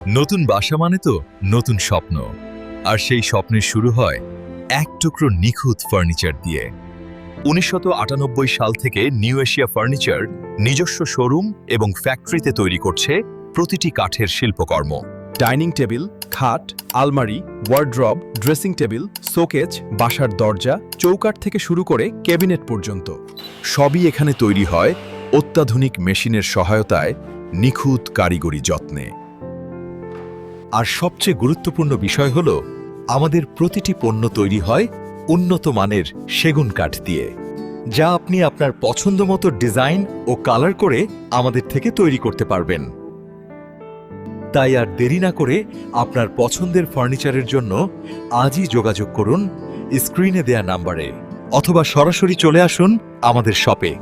নতুন বাসা মানে তো নতুন স্বপ্ন, আর সেই স্বপ্নের শুরু হয় এক টুকরো নিখুঁত ফার্নিচার দিয়ে। 1998 সাল থেকে নিউ এশিয়া ফার্নিচার নিজস্ব শোরুম এবং ফ্যাক্টরিতে তৈরি করছে প্রতিটি কাঠের শিল্পকর্ম। ডাইনিং টেবিল, খাট, আলমারি, ওয়ার্ড্রব, ড্রেসিং টেবিল, শোকেজ, বাসার দরজা, চৌকাঠ থেকে শুরু করে ক্যাবিনেট পর্যন্ত সবই এখানে তৈরি হয় অত্যাধুনিক মেশিনের সহায়তায়, নিখুঁত কারিগরি যত্নে। আর সবচেয়ে গুরুত্বপূর্ণ বিষয় হল, আমাদের প্রতিটি পণ্য তৈরি হয় উন্নত মানের সেগুন কাঠ দিয়ে, যা আপনি আপনার পছন্দমতো ডিজাইন ও কালার করে আমাদের থেকে তৈরি করতে পারবেন। তাই আর দেরি না করে আপনার পছন্দের ফার্নিচারের জন্য আজই যোগাযোগ করুন স্ক্রিনে দেয়া নাম্বারে, অথবা সরাসরি চলে আসুন আমাদের শপে।